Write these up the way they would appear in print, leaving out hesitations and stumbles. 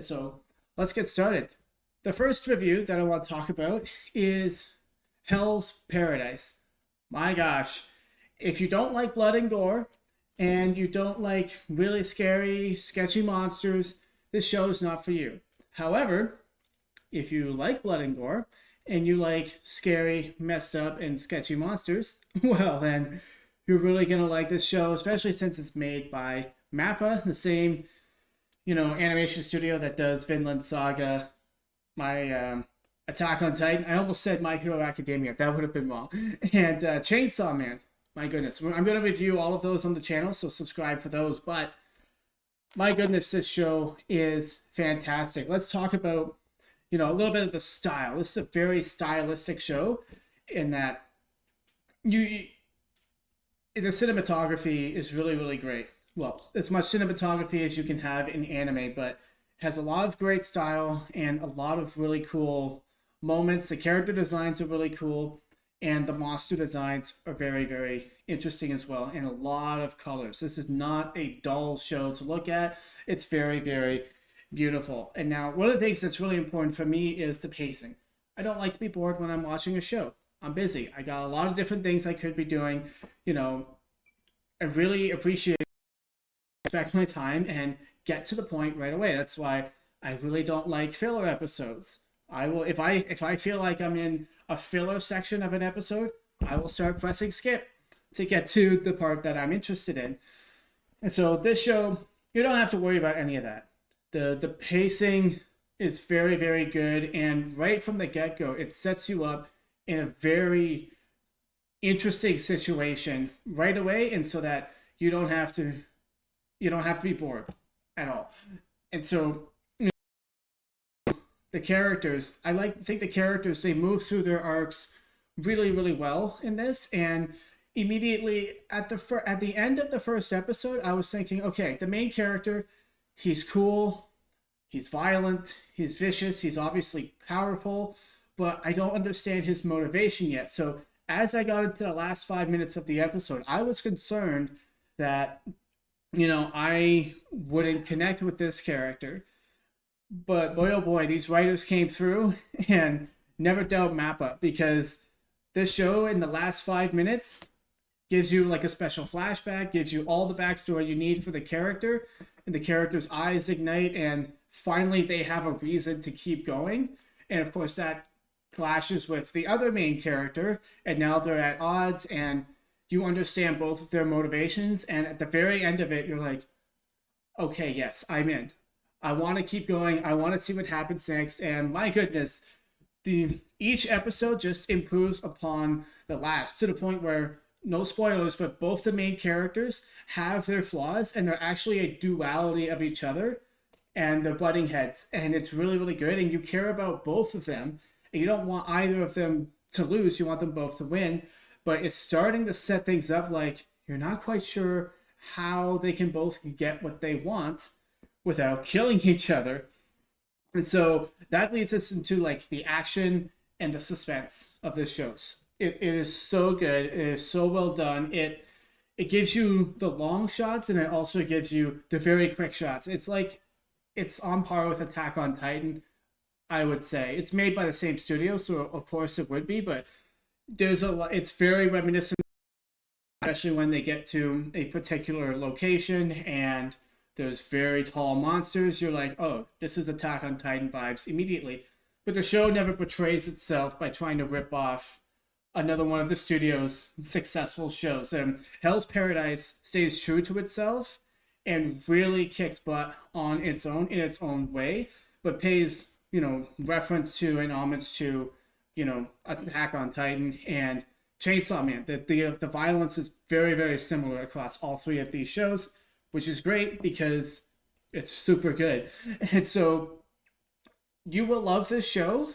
So let's get started. The first review that I want to talk about is Hell's Paradise. My gosh, if you don't like blood and gore and you don't like really scary, sketchy monsters, this show is not for you. However, if you like blood and gore and you like scary, messed up, and sketchy monsters, well, then you're really going to like this show, especially since it's made by Mappa, the same animation studio that does Vinland Saga, my Attack on Titan. I almost said My Hero Academia. That would have been wrong. And Chainsaw Man. My goodness. I'm going to review all of those on the channel, so subscribe for those. But my goodness, this show is fantastic. Let's talk about, a little bit of the style. This is a very stylistic show in that the cinematography is really, really great. Well, as much cinematography as you can have in anime, but has a lot of great style and a lot of really cool moments. The character designs are really cool, and the monster designs are very, very interesting as well, and a lot of colors. This is not a dull show to look at. It's very, very beautiful. And now, one of the things that's really important for me is the pacing. I don't like to be bored when I'm watching a show. I'm busy. I got a lot of different things I could be doing. I really appreciate respect my time and get to the point right away. That's why I really don't like filler episodes. I will if I feel like I'm in a filler section of an episode, I will start pressing skip to get to the part that I'm interested in. And so this show, you don't have to worry about any of that. The pacing is very, very good, and right from the get-go, it sets you up in a very interesting situation right away, and so that you don't have to be bored at all. And so the characters, I think the characters, they move through their arcs really, really well in this. And immediately at the end of the first episode, I was thinking, okay, the main character, he's cool, he's violent, he's vicious, he's obviously powerful, but I don't understand his motivation yet. So as I got into the last 5 minutes of the episode, I was concerned that I wouldn't connect with this character. But boy, oh boy, these writers came through, and never doubt Mappa, because this show in the last 5 minutes gives you like a special flashback, gives you all the backstory you need for the character, and the character's eyes ignite, and finally they have a reason to keep going. And of course, that clashes with the other main character, and now they're at odds, and you understand both of their motivations. And at the very end of it, you're like, okay, yes, I'm in. I want to keep going. I want to see what happens next. And my goodness, each episode just improves upon the last, to the point where, no spoilers, but both the main characters have their flaws, and they're actually a duality of each other, and they're butting heads. And it's really, really good. And you care about both of them. And you don't want either of them to lose. You want them both to win. But it's starting to set things up like you're not quite sure how they can both get what they want without killing each other. And so that leads us into like the action and the suspense of this show. It is so good. It is so well done. It gives you the long shots, and it also gives you the very quick shots. It's like it's on par with Attack on Titan, I would say. It's made by the same studio, so of course it would be, but it's very reminiscent, especially when they get to a particular location and there's very tall monsters. You're like, oh, this is Attack on Titan vibes immediately. But the show never portrays itself by trying to rip off another one of the studio's successful shows. And Hell's Paradise stays true to itself and really kicks butt in its own way, but pays, reference to and homage to, Attack on Titan and Chainsaw Man. The violence is very, very similar across all three of these shows, which is great because it's super good. And so you will love this show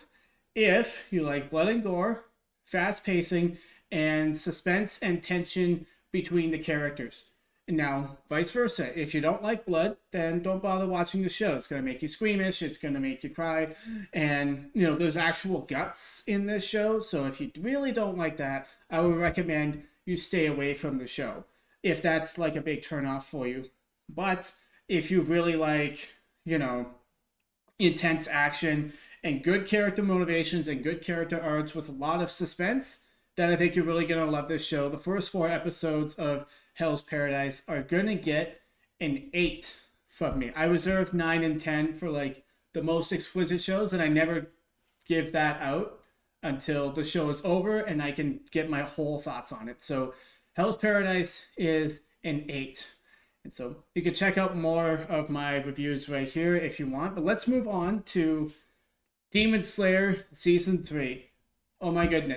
if you like blood and gore, fast pacing, and suspense and tension between the characters. And now, vice versa. If you don't like blood, then don't bother watching the show. It's going to make you squeamish. It's going to make you cry. And, there's actual guts in this show. So if you really don't like that, I would recommend you stay away from the show, if that's like a big turnoff for you. But if you really like, intense action and good character motivations and good character arcs with a lot of suspense, then I think you're really going to love this show. The first 4 episodes of Hell's Paradise are going to get an 8 from me. I reserve 9 and 10 for like the most exquisite shows, and I never give that out until the show is over and I can get my whole thoughts on it. So Hell's Paradise is an 8. And so you can check out more of my reviews right here if you want. But let's move on to Demon Slayer Season 3. Oh my goodness.